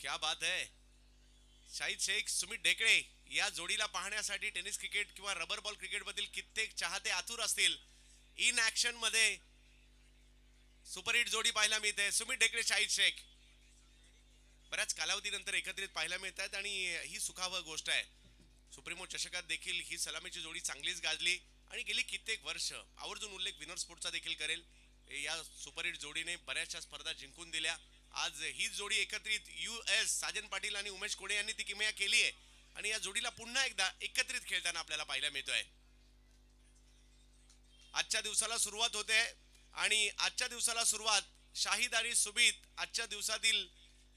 क्या बात है. शाहिद शेख, सुमित ढेकळे या जोडीला पाहण्यासाठी टेनिस क्रिकेट किंवा रबर बॉल क्रिकेट मधील कित्येक चाहते आतुर असतील. इन ऍक्शन मध्ये सुपरहिट जोडी पाहायला मिळते. सुमित ढेकळे, शाहिद शेख बऱ्याच कालावधीनंतर एकत्रित पाहायला मिळत आहेत आणि ही सुखावह गोष्ट आहे. सुप्रीमो चषकात देखील ही सलामीची जोडी चांगलीच गाजली आणि गेली कित्येक वर्ष आवर्जून उल्लेख विनर स्पोर्टचा देखील करेल. या सुपरहिट जोडीने बऱ्याचशा स्पर्धा जिंकून दिल्या. आज ही जोडी एकत्रित US साजन पाटील आणि उमेश कोडे यांनी ती किमया केली आहे आणि या जोडीला पुन्हा एकदा एकत्रित खेळताना आपल्याला पाहायला मिळतोय. आजच्या दिवसाला सुरुवात होते आणि आजच्या दिवसाला सुरुवात शाहिद आणि सुमित आजच्या दिवसातील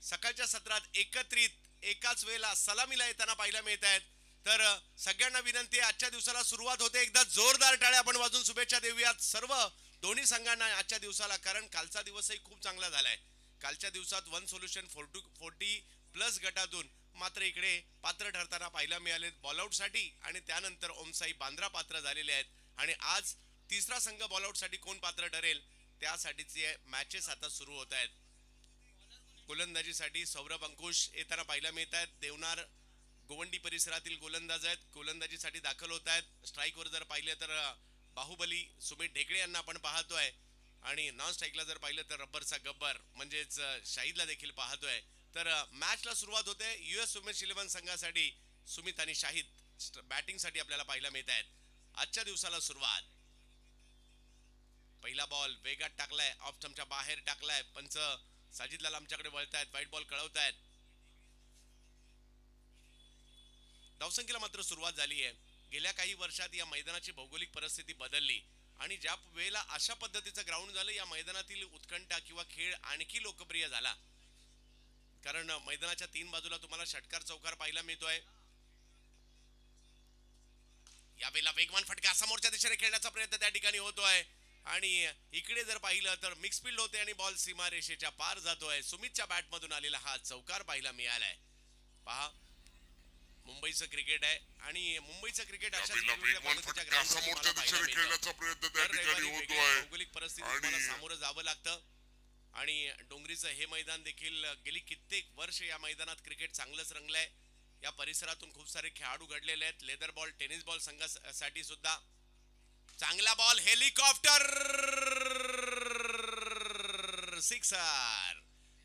सकाळच्या सत्रात एकत्रित एकाच वेळेला सलामीला येताना पाहायला मिळत आहेत. तर सगळ्यांना विनंती आहे, आजच्या दिवसाला सुरुवात होते. एकदा जोरदार टाळ्या आपण वाजून शुभेच्छा देऊयात सर्व दोन्ही संघांना आजच्या दिवसाला, कारण कालचा दिवसही खूप चांगला झालाय. कालच्या दिवसात वन सोल्युशन 40+ गटातून मात्र इकडे पात्र ठरताना पाहायला मिळाले बॉलआउटसाठी आणि त्यानंतर ओमसाई बांद्रा पात्र झालेले आहेत. आणि आज तिसरा संघ बॉलआउटसाठी कोण पात्र ठरेल त्यासाठीचे मॅचेस आता सुरू होत आहेत. गोलंदाजीसाठी सौरभ अंकुश येताना पाहायला मिळत आहेत. देवनार गोवंडी परिसरातील गोलंदाज आहेत, गोलंदाजीसाठी दाखल होत आहेत. स्ट्राईकवर जर पाहिलं तर बाहुबली सुमित ढेकळे यांना आपण पाहतोय आणि नॉन स्ट्राईकला जर पाहिलं तर रब्बरचा गब्बर म्हणजेच शाहिदला देखील पाहतोय. तर मॅचला सुरुवात होते. US वुमेन्स 11 संघासाठी सुमित आणि शाहिद बॅटिंगसाठी आपल्याला पाहायला मिळत आहेत. आजच्या दिवसाला सुरुवात. पहिला बॉल वेगात टाकलाय, ऑफ स्टंपच्या बाहेर टाकलाय. पंच साजिदलाल आमच्याकडे वळतायत, व्हाईट बॉल कळवतायत. धावसंख्येला मात्र सुरुवात झाली आहे. गेल्या काही वर्षात या मैदानाची भौगोलिक परिस्थिती बदलली आणि ज्या वेळेला अशा पद्धतीचं ग्राउंड झालं या मैदानातील उत्कंठा किंवा खेळ आणखी लोकप्रिय झाला. कारण मैदानाच्या 3 बाजूला तुम्हाला षटकार चौकार पाहायला मिळतोय. यावेळेला वेगवान फटका समोरच्या दिशेने खेळण्याचा प्रयत्न त्या ठिकाणी होतोय आणि इकडे जर पाहिलं तर मिक्स फील्ड होते आणि बॉल सीमारेषेच्या पार जातोय. सुमितच्या बॅट मधून आलेला हा चौकार पाहायला मिळालाय. पहा, मुंबईचं क्रिकेट आहे आणि मुंबईचं क्रिकेट अशा भौगोलिक परिस्थिती सामोरं जावं लागतं आणि डोंगरीचं हे मैदान देखील गेली कित्येक वर्ष या मैदानात क्रिकेट चांगलंच रंगलंय. या परिसरातून खूप सारे खेळाडू घडलेले आहेत. लेदर बॉल टेनिस बॉल संघासाठी सुद्धा चांगला ball, helicopter sixer.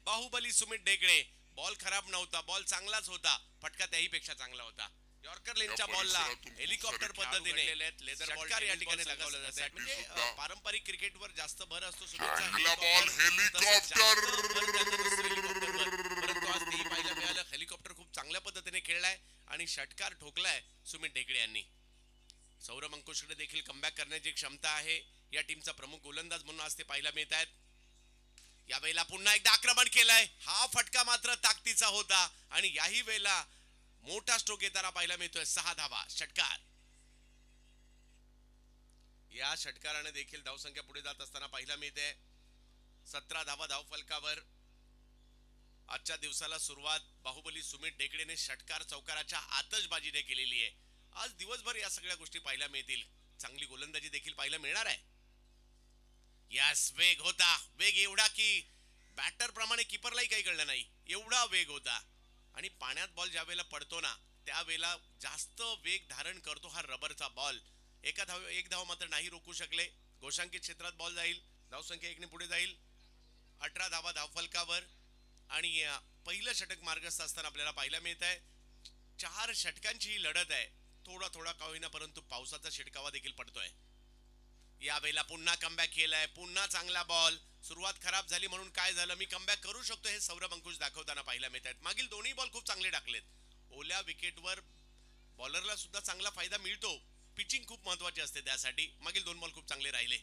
Baahubali Sumit Dhekale. Ball खराब नव्हता, बॉल चांगलाच होता, फटका त्याही पेक्षा चांगला होता. यॉर्कर लेनच्या बॉलला हेलिकॉप्टर पद्धतीने लेदर बॉल या ठिकाणी लगावला जातो. म्हणजे पारंपरिक क्रिकेटवर जास्त भर असतो. हेलिकॉप्टर खूप चांगल्या पद्धतीने खेळलाय आणि षटकार ठोकलाय सुमित ढेकळे यांनी. सौरभ अंकुशकडे देखील कमबॅक करण्याची क्षमता आहे. या टीमचा प्रमुख गोलंदाज म्हणून आज ते पाहायला मिळत आहेत. या वेळेला पुन्हा एकदा आक्रमण केलंय. हा फटका मात्र ताकदीचा होता आणि याही वेळेला मोठा स्ट्रोक येताना पाहायला मिळतोय. 6 धावा षटकार. या षटकाराने देखील धावसंख्या पुढे जात असताना पाहायला मिळते. 17 धावा धावफलकावर. आजच्या दिवसाला सुरुवात बाहुबली सुमित ढेकळेने षटकार चौकाराच्या आतषबाजीने केलेली आहे. आज दिवसभर या सगळ्या गोष्टी पाहायला मिळतील. चांगली गोलंदाजी देखील पाहायला मिळणार आहे. यास वेग होता, वेग एवढा की बॅटर प्रमाणे कीपरलाही काही कळलं नाही, एवढा वेग होता. आणि पाण्यात बॉल ज्या वेळेला पडतो ना त्यावेळेला जास्त वेग धारण करतो हा रबरचा बॉल. एक धाव मात्र नाही रोखू शकले. घोषांकित क्षेत्रात बॉल जाईल, धावसंख्या 1ने पुढे जाईल. 18 धावा धावफलकावर आणि पहिलं षटक मार्गस्थ असताना आपल्याला पाहायला मिळत आहे. 4 षटकांची ही लढत आहे. थोडा थोडा का होईना परंतु पावसाचा शिडकावा देखील पडतोय. यावेळेला पुन्हा कमबॅक केलाय, पुन्हा चांगला बॉल. सुरुवात खराब झाली म्हणून काय झालं, मी कमबॅक करू शकतो हे सौरभ अंकुश दाखवताना पाहायला मिळत आहेत. मागील दोन्ही बॉल खूप चांगले टाकलेत. ओल्या विकेटवर बॉलरला सुद्धा चांगला फायदा मिळतो. पिचिंग खूप महत्वाची असते त्यासाठी. मागील 2 बॉल खूप चांगले राहिले.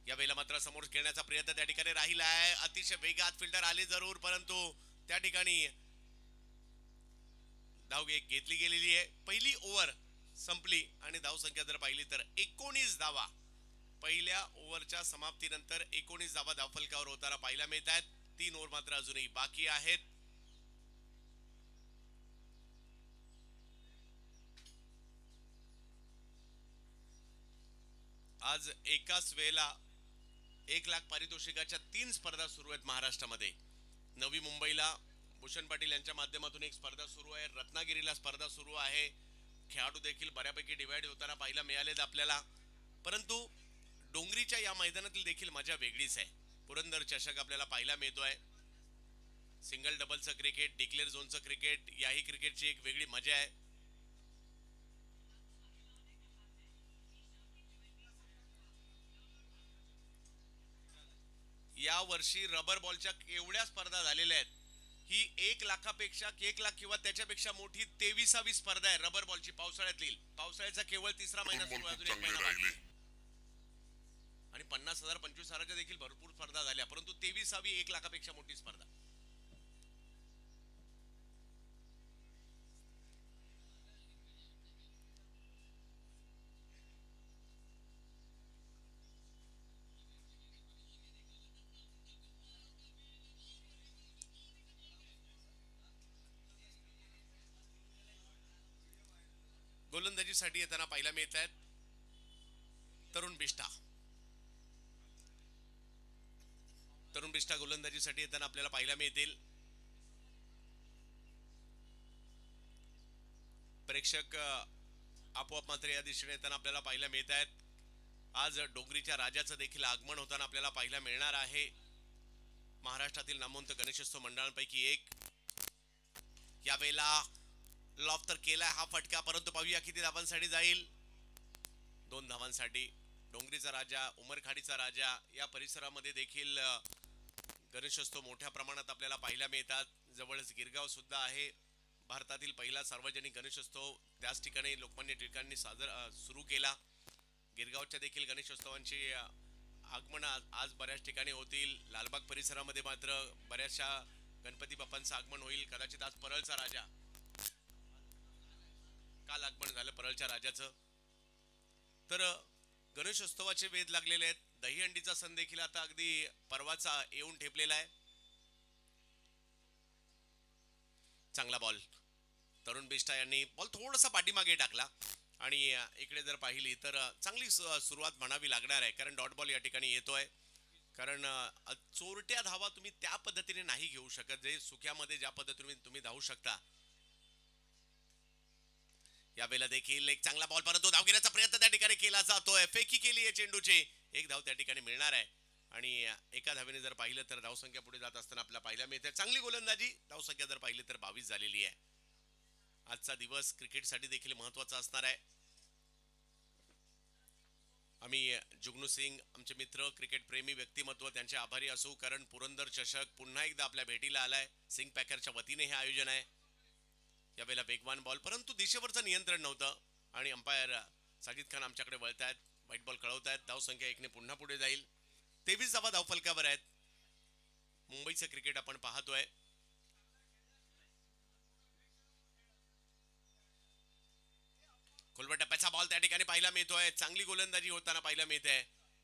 यावेळेला मात्र समोर खेळण्याचा प्रयत्न त्या ठिकाणी राहिला आहे. अतिशय वेगात फिल्डर आले जरूर परंतु त्या ठिकाणी धाव घेतली गेलेली आहे. पहिली ओव्हर संपली आणि धावसंख्या जर पाहिली तर 19 धावा. पहिल्या ओव्हरच्या समाप्तीनंतर 19 धावा धावफलकावर होताना पाहायला मिळत आहेत. 3 ओव्हर मात्र अजूनही बाकी आहेत. आज एकाच वेळेला 1 लाख पारितोषिकाच्या 3 स्पर्धा सुरू आहेत महाराष्ट्रामध्ये. नवी मुंबईला भूषण पाटील यांच्या माध्यमातून एक स्पर्धा सुरू आहे. रत्नागिरीला स्पर्धा सुरू आहे. खेळाडू देखील बऱ्यापैकी डिवाइड होताना पाहायला मिळालेत आपल्याला, परंतु डोंगरीच्या या मैदानातील देखील मजा वेगळीच आहे. पुरंदर चषक आपल्याला पाहायला मिळतोय. सिंगल डबलचं क्रिकेट, डिक्लेअर झोनचं क्रिकेट, याही क्रिकेटची एक वेगळी मजा आहे. या वर्षी रबर बॉलच्या एवढ्या स्पर्धा झालेल्या आहेत. ही 1 लाखापेक्षा 1 लाख किंवा त्याच्यापेक्षा मोठी 23वी स्पर्धा आहे रबर बॉलची पावसाळ्यातील. पावसाळ्याचा केवळ तिसरा महिना सुरू आहे, अजून एक महिना बाकी. आणि 50,000 25,000च्या देखील भरपूर स्पर्धा झाल्या, परंतु 23वी 1 लाखापेक्षा मोठी स्पर्धा. गोलंदाजीसाठी येताना पाहायला मिळत आहेत तरुण बिष्टा. तरुण बिष्टा गोलंदाजीसाठी येताना आपल्याला पाहायला मिळतील. प्रेक्षक आपोआप मात्र या दिशेने येताना आपल्याला पाहायला मिळत आहेत. आज डोंगरीच्या राजाचं देखील आगमन होताना आपल्याला पाहायला मिळणार आहे. महाराष्ट्रातील नामवंत गणेशोत्सव मंडळांपैकी एक. यावेळेला लॉफ तर केलाय हा फटका, परंतु पाहूया किती धावांसाठी जाईल. 2 धावांसाठी. डोंगरीचा राजा, उमरखाडीचा राजा या परिसरामध्ये देखील गणेशोत्सव मोठ्या प्रमाणात आपल्याला पाहायला मिळतात. जवळच गिरगाव सुद्धा आहे. भारतातील पहिला सार्वजनिक गणेशोत्सव त्याच ठिकाणी लोकमान्य टिळकांनी सुरू केला. गिरगावच्या देखील गणेशोत्सवांची आगमन आज बऱ्याच ठिकाणी होतील. लालबाग परिसरामध्ये मात्र बऱ्याचशा गणपती बाप्पांचं आगमन होईल. कदाचित आज परळचा राजा, काल आगमन झालं परळच्या राजाचं. तर गणेशोत्सवाचे वेध लागलेले आहेत. दहीहंडीचा सण देखील आता अगदी परवाचा येऊन ठेपलेला आहे. चांगला बॉल. तरुण बिष्टा यांनी बॉल थोडासा पाठीमागे टाकला आणि इकडे जर पाहिली तर चांगली सुरुवात म्हणावी लागणार आहे, कारण डॉट बॉल या ठिकाणी येतोय. कारण चोरट्या धावा तुम्ही त्या पद्धतीने नाही घेऊ शकत, जे सुक्यामध्ये ज्या पद्धतीने तुम्ही धावू शकता. यावेळेला देखील एक चांगला बॉल, परंतु धाव घेण्याचा प्रयत्न त्या ठिकाणी केला जातोय. फेकी केली आहे चेंडूची. एक धाव त्या ठिकाणी मिळणार आहे आणि एका धावेने जर पाहिलं तर धावसंख्या पुढे जात असताना आपल्याला पाहायला मिळते. चांगली गोलंदाजी. धावसंख्या जर पाहिली तर 22 झालेली आहे. आजचा दिवस क्रिकेटसाठी देखील महत्त्वाचा असणार आहे. आम्ही जुगनू सिंग, आमचे मित्र, क्रिकेट प्रेमी व्यक्तिमत्व, त्यांचे आभारी असू, कारण पुरंदर चषक पुन्हा एकदा आपल्या भेटीला आलाय. सिंग पॅकरच्या वतीने हे आयोजन आहे. यावेळेला वेगवान बॉल, परंतु दिशेवरचं नियंत्रण नव्हतं आणि अंपायर साजिद खान आमच्याकडे वळतायत, व्हाईट बॉल कळवतायत. धावसंख्या 1ने पुन्हा पुढे जाईल. 23 धावा धावफलकावर आहेत. मुंबईचं क्रिकेट आपण पाहतोय. खोलवर टप्प्याचा बॉल त्या ठिकाणी पाहायला मिळतोय. चांगली गोलंदाजी होताना पाहायला मिळते,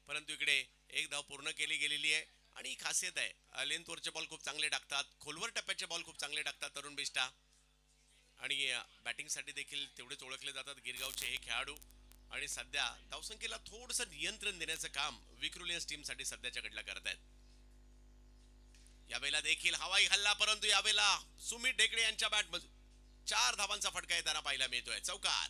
परंतु इकडे एक धाव पूर्ण केली गेलेली आहे. आणि खासियत आहे, लेंथवरचे बॉल खूप चांगले टाकतात, खोलवर टप्प्याचे बॉल खूप चांगले टाकतात तरुण बिष्टा. आणि बॅटिंगसाठी देखील तेवढेच ओळखले जातात गिरगावचे हे खेळाडू. आणि सध्या धावसंख्येला थोडंसं नियंत्रण देण्याचं काम विक्रोलियन्स टीमसाठी सध्याच्या घडीला करत आहेत. यावेळेला देखील हवाई हल्ला, परंतु यावेळेला सुमित ढेकळे यांच्या बॅटमधून 4 धावांचा फटका येताना पाहायला मिळतोय. चौकार.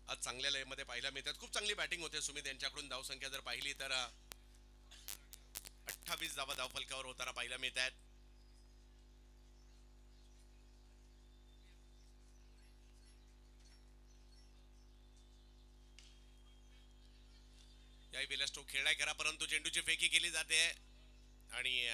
आज चांगल्या लयमध्ये पाहायला मिळतात. खूप चांगली बॅटिंग होते सुमित यांच्याकडून. धावसंख्या जर पाहिली तर 28 धावा धावफलकावर होताना पाहायला मिळत आहेत. याही वेळेला स्ट्रोक खेळाय करा, परंतु चेंडूची फेकी केली जाते आणि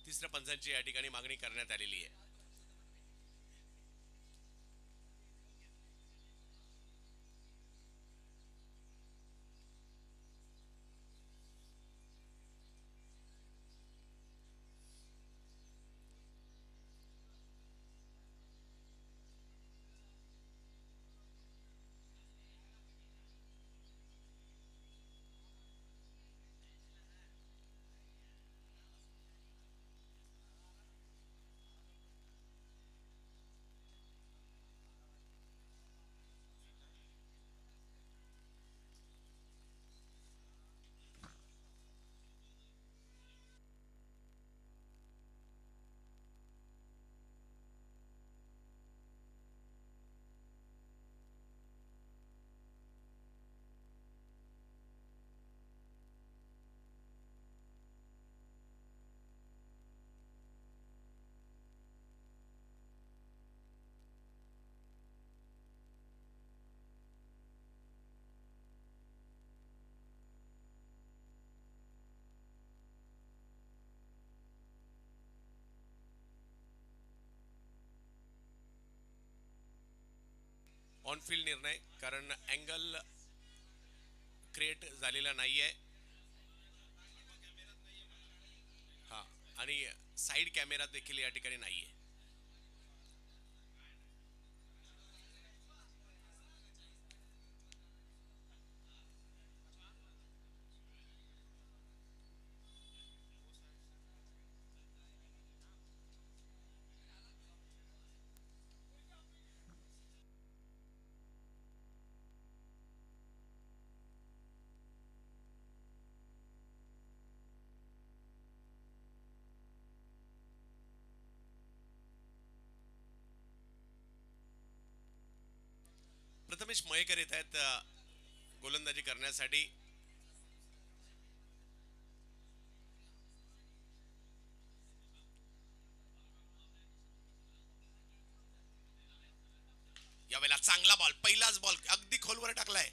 तिसऱ्या पंचांची या ठिकाणी मागणी करण्यात आलेली आहे. ऑन फील्ड निर्णय, कारण अँगल क्रिएट झालेला नाहीये. हा, आणि साईड कॅमेरा देखील या ठिकाणी नाहीये. प्रथमेश मयेकर येत आहेत गोलंदाजी करण्यासाठी. यावेळेला चांगला बॉल, पहिलाच बॉल अगदी खोलवर टाकलाय.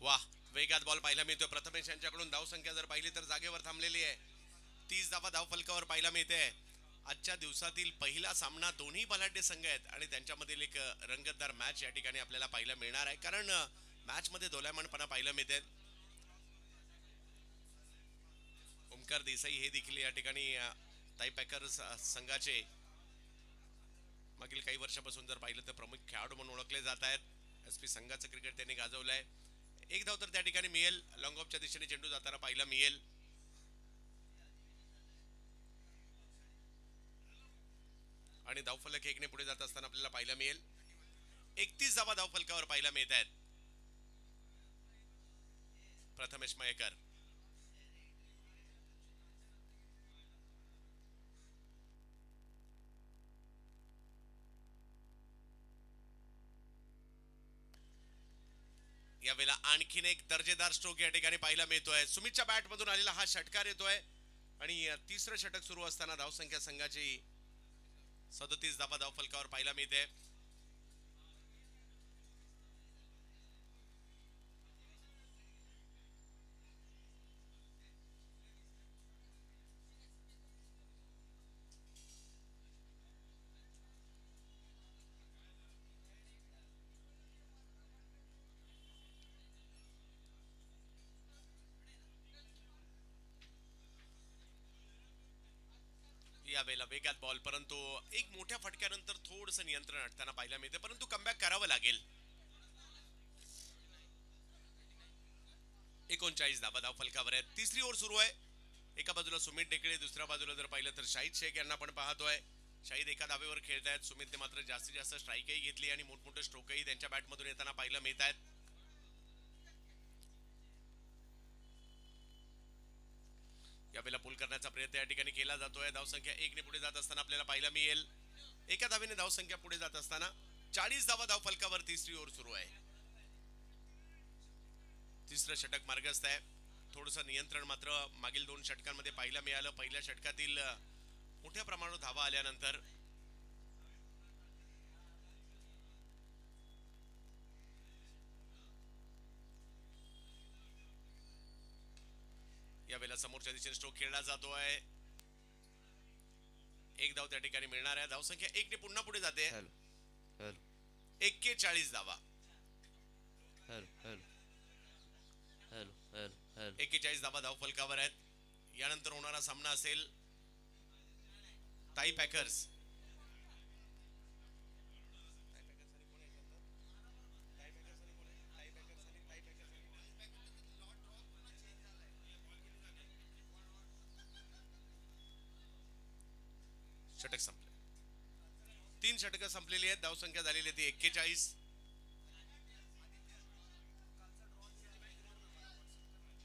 वा, वेगात बॉल पाहायला मिळतोय. प्रथमेश यांच्याकडून धावसंख्या जर पाहिली तर जागेवर थांबलेली आहे. 30 धावा धावफलकावर पाहायला मिळते. आजच्या दिवसातील पहिला सामना दोन्ही बलाढ्य संघ आहेत आणि त्यांच्यामधील एक रंगतदार मॅच या ठिकाणी आपल्याला पाहायला मिळणार आहे, कारण मॅच मध्ये दोलायमानपणा पाहायला मिळते. ओमकार देसाई हे देखील या ठिकाणी ताई पॅकर्स संघाचे मागील काही वर्षापासून जर पाहिलं तर प्रमुख खेळाडू म्हणून ओळखले जात आहेत. एसपी संघाचं क्रिकेट त्यांनी गाजवलंय. एक धाव तर त्या ठिकाणी मिळेल. लॉंग ऑफच्या दिशेने चेंडू जाताना पाहायला मिळेल. आणि धावफलक एकने पुढे जात असताना आपल्याला पाहायला मिळेल. 31 धावा धावफलकावर पाहायला मिळत आहेत. प्रथमेश मयेकर, यावेळेला आणखीन एक दर्जेदार स्ट्रोक या ठिकाणी पाहायला मिळतोय. सुमितच्या बॅट मधून आलेला हा षटकार येतोय आणि तिसरं षटक सुरू असताना धावसंख्या संघाची 37 धावा धावफलकावर पाहायला मिळते. यावेळेला वेगात बॉल, परंतु एक मोठ्या फटक्यानंतर थोडस नियंत्रण हटताना पाहायला मिळते, परंतु कमबॅक करावं लागेल. 39 धावा धावफलकावर आहेत. तिसरी ओव्हर सुरू आहे. एका बाजूला सुमित डेकडे, दुसऱ्या बाजूला जर पाहिलं तर शाहिद शेख यांना पण पाहतोय. शाहिद एका धावेवर खेळत आहेत. सुमितने मात्र जास्तीत जास्त स्ट्राईकही घेतली आणि मोठमोठे स्ट्रोकही त्यांच्या बॅटमधून येताना पाहायला मिळत आहेत. यावेळेला पूल करण्याचा प्रयत्न या ठिकाणी केला जातोय. धावसंख्या 1 ने पुढे जात असताना आपल्याला पाहायला मिळेल. एका धावेने धावसंख्या पुढे जात असताना 40 धावा धावफलकावर तिसरी ओव्हर सुरू आहे. तिसरं षटक मार्गस्थ आहे. थोडंसं नियंत्रण मात्र मागील 2 षटकांमध्ये पाहायला मिळालं. पहिल्या षटकातील मोठ्या प्रमाणात धावा आल्यानंतर यावेळेला समोरच्या दिशेने स्ट्रोक खेळला जातोय. एक धाव त्या ठिकाणी मिळणार आहे. धावसंख्या 1 ने पुन्हा पुढे जाते. 41 धावा. 41 धावा धावफलकावर आहेत. यानंतर होणारा सामना असेल ताई पॅकर्स षटक संपले. 3 षटकं संपलेली आहेत. धावसंख्या झालेली ती 41.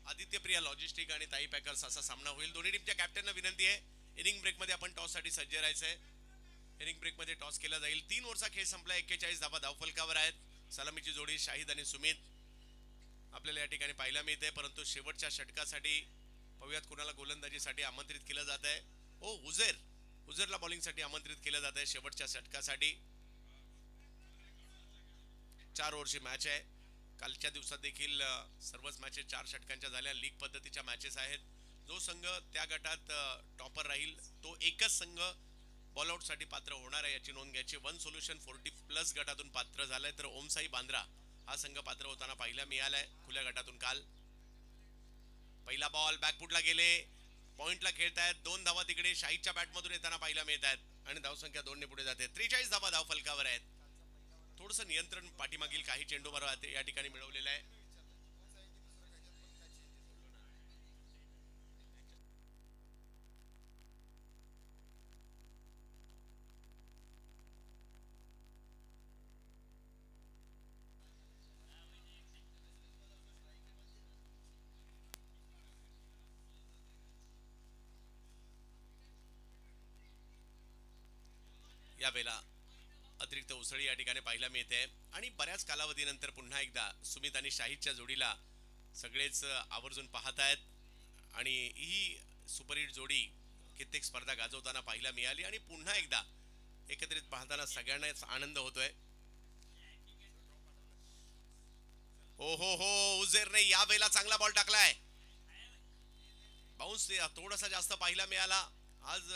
आदित्य प्रिया लॉजिस्टिक आणि ताई पॅकर्स असा सामना होईल. दोन्ही टीमच्या कॅप्टनना विनंती आहे, इनिंग ब्रेक मध्ये आपण टॉस साठी सज्ज राहायचंय. इनिंग ब्रेक मध्ये टॉस केला जाईल. 3 ओव्हरचा खेळ संपला. 41 धावा धावफलकावर आहेत. सलामीची जोडी शाहिद आणि सुमित. आपल्याला या ठिकाणी पाहायला मिळते, परंतु शेवटच्या षटकासाठी पाहूयात कुणाला गोलंदाजीसाठी आमंत्रित केलं जात आहे. ओ उझेरला बॉलिंगसाठी आमंत्रित केलं जात आहे शेवटच्या षटकासाठी. 4 ओव्हरची मॅच आहे. कालच्या दिवसात देखील सर्वच मॅचेस 4 षटकांच्या झाल्या. लीग पद्धतीच्या मॅचेस आहेत. जो संघ त्या गटात टॉपर राहील तो एकच संघ बॉलआउट साठी पात्र होणार आहे याची नोंद घ्यायची. वन सोल्युशन 40+ गटातून पात्र झालाय, तर ओमसाई बांद्रा हा संघ पात्र होताना पाहायला मिळालाय खुल्या गटातून काल. पहिला बॉल बॅकफुटला गेले, पॉइंटला खेळतायत. 2 धावा तिकडे शाहीदच्या बॅटमधून येताना पाहायला मिळत आहेत आणि धावसंख्या 2 ने पुढे जाते. 43 धावा धाव फलकावर आहेत. थोडंसं नियंत्रण पाठीमागील काही चेंडूवर या ठिकाणी मिळवलेलं आहे. यावेळेला अतिरिक्त उसळी या ठिकाणी पाहायला मिळते आणि बऱ्याच कालावधीनंतर पुन्हा एकदा सुमित आणि शाहिदच्या जोडीला सगळेच आवर्जून पाहत आहेत आणि ही सुपरहिट जोडी कित्येक स्पर्धा गाजवताना पाहायला मिळाली आणि पुन्हा एकदा एकत्रित पाहताना सगळ्यांनाच आनंद होतोय. हो उझेरने यावेळेला चांगला बॉल टाकलाय. बाउन्स थोडासा जास्त पाहायला मिळाला आज.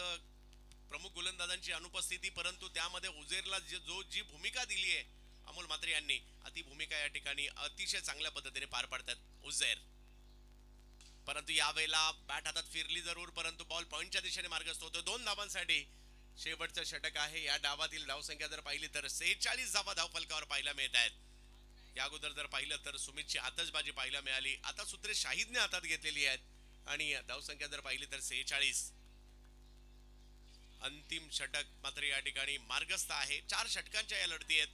प्रमुख गोलंदाजांची अनुपस्थिती, परंतु त्यामध्ये उझेरला जी भूमिका दिली आहे अमोल म्हात्रे यांनी, ती भूमिका या ठिकाणी अतिशय चांगल्या पद्धतीने पार पाडतात उझेर. परंतु यावेळेला बॅट हातात फिरली जरूर, परंतु बॉल पॉइंटच्या दिशेने मार्गस्थ होतो. 2 धावांसाठी शेवटचं षटक आहे. या डावातील धावसंख्या जर पाहिली तर 46 धावा धावफलकावर पाहायला मिळत आहेत. या अगोदर जर पाहिलं तर सुमितची आतषबाजी पाहायला मिळाली. आता सूत्रे शाहिदने हातात घेतलेली आहेत आणि धावसंख्या जर पाहिली तर 46. अंतिम षटक मात्र या ठिकाणी मार्गस्थ आहे. 4 षटकांच्या या लढती आहेत.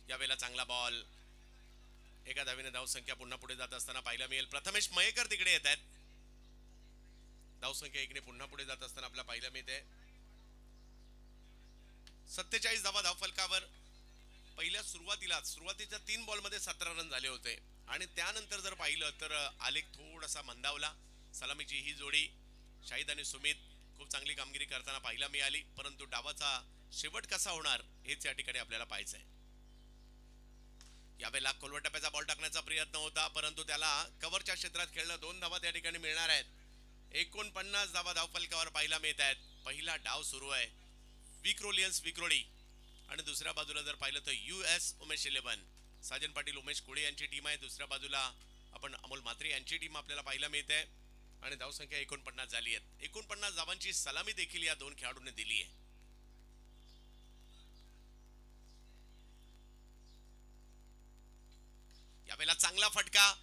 यावेळेला चांगला बॉल, एका धावेने धावसंख्या पुन्हा पुढे जात असताना पाहायला मिळेल. प्रथमेश मयेकर तिकडे येत आहेत. धावसंख्या 1 ने पुन्हा पुढे जात असताना आपल्याला पाहायला मिळते. 47 धावा धावफलकावर. पहिल्या सुरुवातीच्या 3 बॉलमध्ये 17 रन झाले होते आणि त्यानंतर जर पाहिलं तर आलेख थोडासा मंदावला. सलामीची ही जोडी शाहिद आणि सुमित खूप चांगली कामगिरी करताना पाहायला मिळाली, परंतु डावाचा शेवट कसा होणार हेच या ठिकाणी आपल्याला पाहायचं आहे. यावेळेला खोलवर टप्प्याचा बॉल टाकण्याचा प्रयत्न होता, परंतु त्याला कव्हरच्या क्षेत्रात खेळणं. 2 धावा त्या ठिकाणी मिळणार आहेत. 49 धावा धावफलकावर पाहायला मिळत आहेत. पहिला डाव सुरू आहे विक्रोलियन्स विक्रोळी आणि दुसऱ्या बाजूला जर पाहिलं तर US उमेश 11 साजन पाटील उमेश कोळे यांची टीम आहे. दुसऱ्या बाजूला आपण अमोल म्हात्रे यांची टीम आपल्याला पाहायला मिळते आणि धावसंख्या 49 झाली आहे. 49 धावांची सलामी देखील या 2 खेळाडूंनी दिली आहे. यावेळेला चांगला फटका.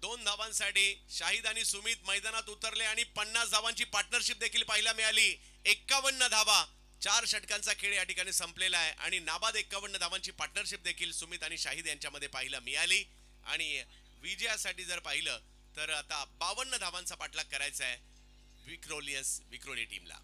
2 धावांसाठी शाहिद आणि सुमित मैदानात उतरले आणि 50 धावांची पार्टनरशिप देखील पाहायला मिळाली. 51 धावा. 4 षटकांचा खेळ या ठिकाणी संपलेला आहे आणि नाबाद 51 धावांची पार्टनरशिप देखील सुमित आणि शाहिद यांच्यामध्ये पाहायला मिळाली आणि विजयासाठी जर पाहिलं तर आता 52 धावांचा पाठलाग करायचा आहे विक्रोली टीमला.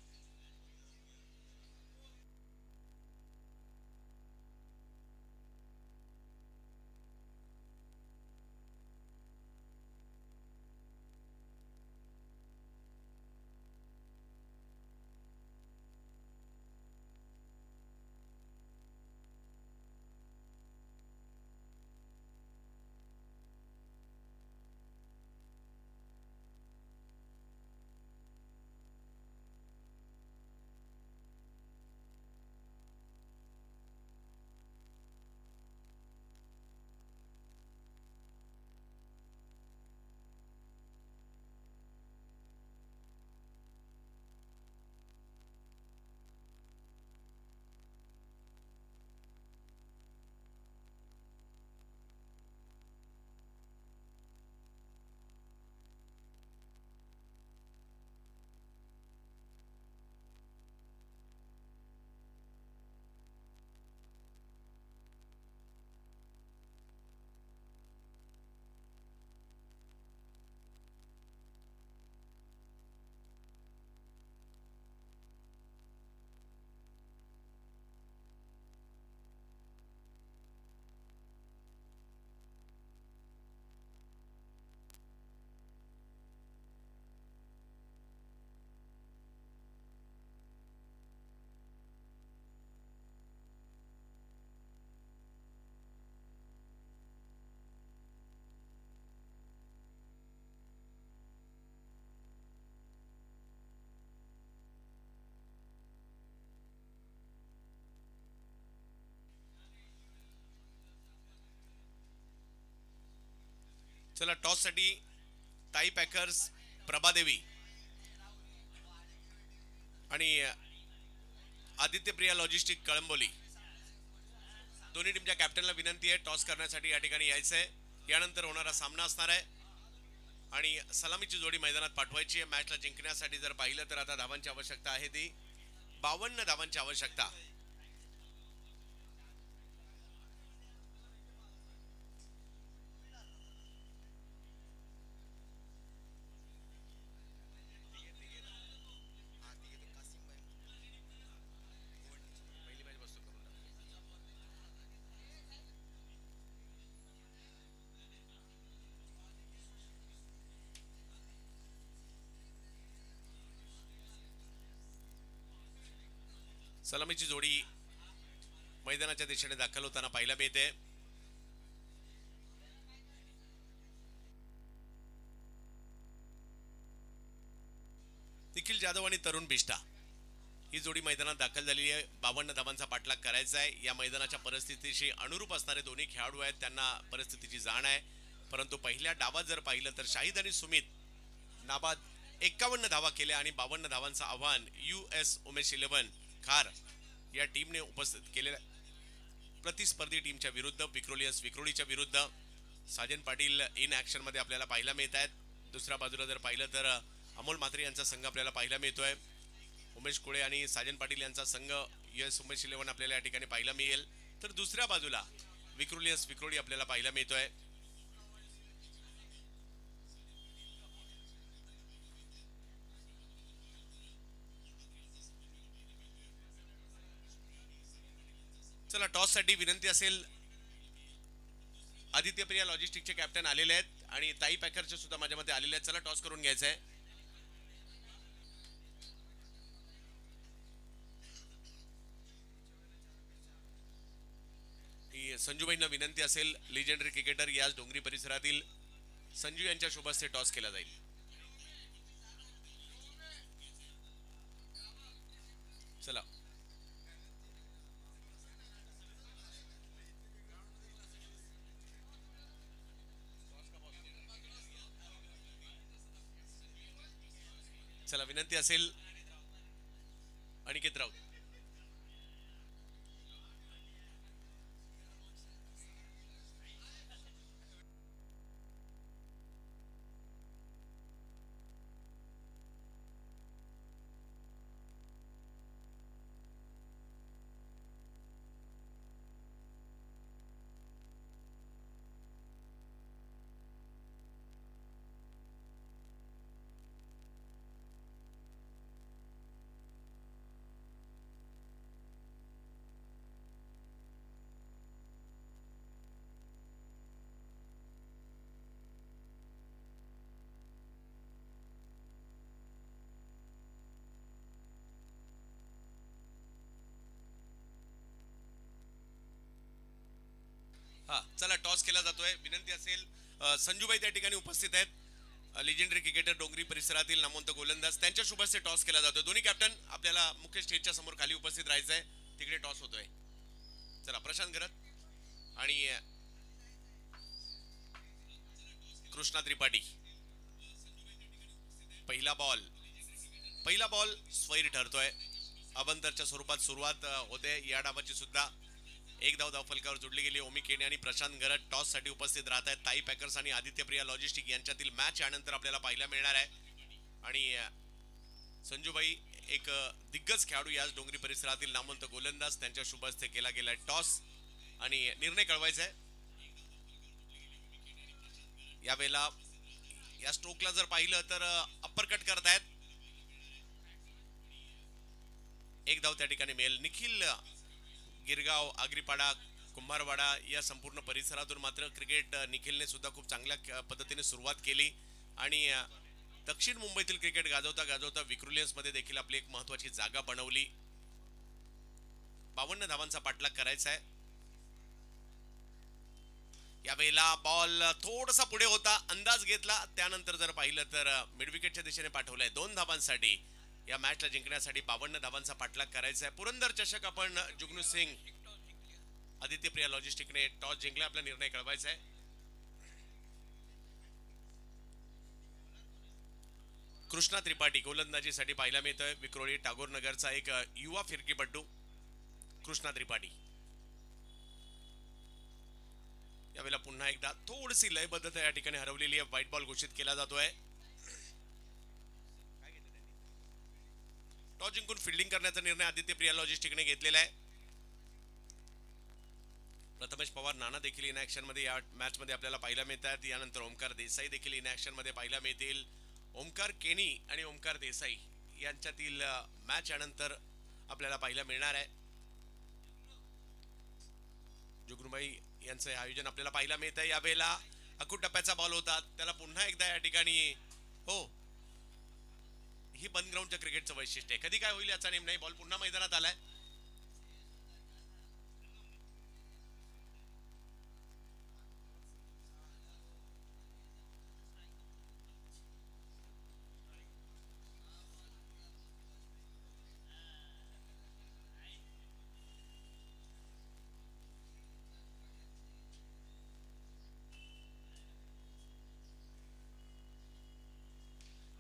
चला टॉस साठी ताई पॅकर्स प्रभादेवी आणि आदित्य प्रिया लॉजिस्टिक कळंबोली दोन्ही टीमच्या कॅप्टनला विनंती आहे टॉस करण्यासाठी या ठिकाणी यायचं आहे. यानंतर होणारा सामना असणार आहे आणि सलामीची जोडी मैदानात पाठवायची आहे. मॅचला जिंकण्यासाठी जर पाहिलं तर आता धावांची आवश्यकता आहे ती 52 धावांची आवश्यकता. सलामीची जोडी मैदानाच्या दिशेने दाखल होताना पाहायला मिळते. निखिल जाधव आणि तरुण बिष्टा ही जोडी मैदानात दाखल झालेली आहे. 52 धावांचा पाठलाग करायचा आहे. या मैदानाच्या परिस्थितीशी अनुरूप असणारे दोन्ही खेळाडू आहेत, त्यांना परिस्थितीची जाण आहे. परंतु पहिल्या डावात जर पाहिलं तर शाहिद आणि सुमित नाबाद 51 धावा केल्या आणि 52 धावांचं आव्हान US उमेश 11 खार या टीमने उपस्थित केलेल्या प्रतिस्पर्धी टीमच्या विरुद्ध विक्रोलियन्स विक्रोळीच्या विरुद्ध साजन पाटील इन ऍक्शन मध्ये आपल्याला पाहायला मिळत आहेत. दुसऱ्या बाजूला जर पाहिलं तर अमोल म्हात्रे यांचा संघ आपल्याला पाहायला मिळतोय. उमेश कोळे आणि साजन पाटील यांचा संघ US उमेश 11 आपल्याला या ठिकाणी पाहायला मिळेल. तर दुसऱ्या बाजूला विक्रोलियन्स विक्रोळी आपल्याला पाहायला मिळतोय. चला टॉस साठी विनंती असेल. आदित्य प्रिया लॉजिस्टिकचे कॅप्टन आलेले आहेत आणि ताई पॅकरचे सुद्धा माझ्या मध्ये आलेले आहेत. चला टॉस करून घ्यायचं आहे. संजूबाईंना विनंती असेल. लिजेंडरी क्रिकेटर याच डोंगरी परिसरातील संजू यांच्या शुभ हस्ते टॉस केला जाईल. चला चला विनंती असेल अनिकेत राऊत. हा चला टॉस केला जातोय. विनंती असेल संजूबाई त्या ठिकाणी उपस्थित आहेत. लिजेंडरी क्रिकेटर डोंगरी परिसरातील नामवंत गोलंदाज त्यांच्या शुभ हस्ते टॉस केला जातोय. दोन्ही कॅप्टन आपल्याला मुख्य स्टेजच्या समोर खाली उपस्थित राहायचंय. तिकडे टॉस होतोय. चला प्रशांत गरत आणि कृष्णा त्रिपाठी. पहिला बॉल स्वैर ठरतोय. अवंतरच्या स्वरूपात सुरुवात होते. या डावाची सुद्धा एक धाव फलकावर जोडली गेली. ओमी केने आणि प्रशांत गरट टॉस साठी उपस्थित राहत आहेत. ताई पॅकर्स आणि आदित्य प्रिया लॉजिस्टिक यांच्यातील मॅच यानंतर आपल्याला पाहायला मिळणार आहे. आणि संजूबाई एक दिग्गज खेळाडू याच डोंगरी परिसरातील नामवंत गोलंदाज त्यांच्या शुभ हस्ते केला गेला टॉस आणि निर्णय कळवायचा आहे. यावेळेला या स्ट्रोकला जर पाहिलं तर अप्पर कट करतायत. एक धाव त्या ठिकाणी मिळेल. निखिल गिरगाव आगरीपाडा कुंभारवाडा या संपूर्ण परिसरातून मात्र क्रिकेट निखिलने सुद्धा खूप चांगल्या पद्धतीने सुरुवात केली आणि दक्षिण मुंबईतील क्रिकेट गाजवता गाजवता विक्रोलियन्स मध्ये देखील आपली एक महत्वाची जागा बनवली. 52 धावांचा पाठलाग करायचा आहे. यावेळेला बॉल थोडासा पुढे होता. अंदाज घेतला. त्यानंतर जर पाहिलं तर मिड विकेटच्या दिशेने पाठवलंय 2 धावांसाठी. या मॅचला जिंकण्यासाठी 52 धावांचा पाठलाग करायचा आहे. पुरंदर चषक आपण जुगनू सिंग आदित्य प्रिया लॉजिस्टिकने टॉस जिंकला. आपला निर्णय कळवायचा आहे. कृष्णा त्रिपाठी गोलंदाजीसाठी पाहायला मिळतोय. विक्रोळी टागोर नगरचा एक युवा फिरकीपटू कृष्णा त्रिपाठी. यावेळेला पुन्हा एकदा थोडीशी लयबद्धता या ठिकाणी हरवलेली आहे. व्हाईट बॉल घोषित केला जातोय. टॉस जिंकून फिल्डिंग करण्याचा निर्णय आदित्य प्रिया लॉजिस्टिकने घेतलेला आहे. प्रथमेश पवार नाना देखील इन ऍक्शन मध्ये या मॅच मध्ये आपल्याला पाहायला मिळतात. यानंतर ओमकार देसाई देखील इन ऍक्शन मध्ये पाहायला मिळतील. ओमकार केनी आणि ओमकार देसाई यांच्यातील मॅच यानंतर आपल्याला पाहायला मिळणार आहे. जुगनुबाई यांचं हे आयोजन आपल्याला पाहायला मिळत आहे. यावेळेला अखूट टप्प्याचा बॉल होता, त्याला पुन्हा एकदा या ठिकाणी हो, ही बंद ग्राउंडच्या क्रिकेटचं वैशिष्ट्य आहे. कधी काय होईल याचा नेम नाही. बॉल पुन्हा मैदानात आलाय.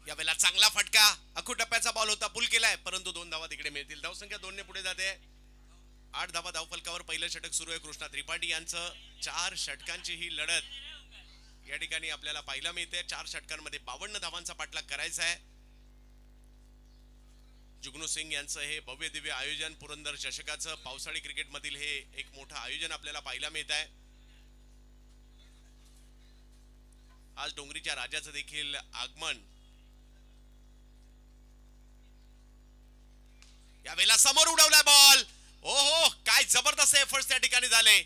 यावेळेला चांगला फटका, अखूट टप्प्याचा बॉल होता, पुल केलाय, परंतु 2 धावा तिकडे मिळतील. धावसंख्या 2 ने पुढे जाते. 8 धावा धावफलकावर पहिलं षटक सुरू आहे कृष्णा त्रिपाठी यांचं. 4 षटकांची ही लढत या ठिकाणी आपल्याला पाहायला मिळते. 4 षटकांमध्ये 52 धावांचा पाठलाग करायचा आहे. जुगनू सिंग यांचं हे भव्य दिव्य आयोजन, पुरंदर चषकाचं पावसाळी क्रिकेटमधील हे एक मोठं आयोजन आपल्याला पाहायला मिळत आहे. आज डोंगरीच्या राजाचं देखील आगमन. यावेळेला समोर उडवलाय बॉल. ओहो, काय जबरदस्त एफर्ट्स त्या ठिकाणी झाले.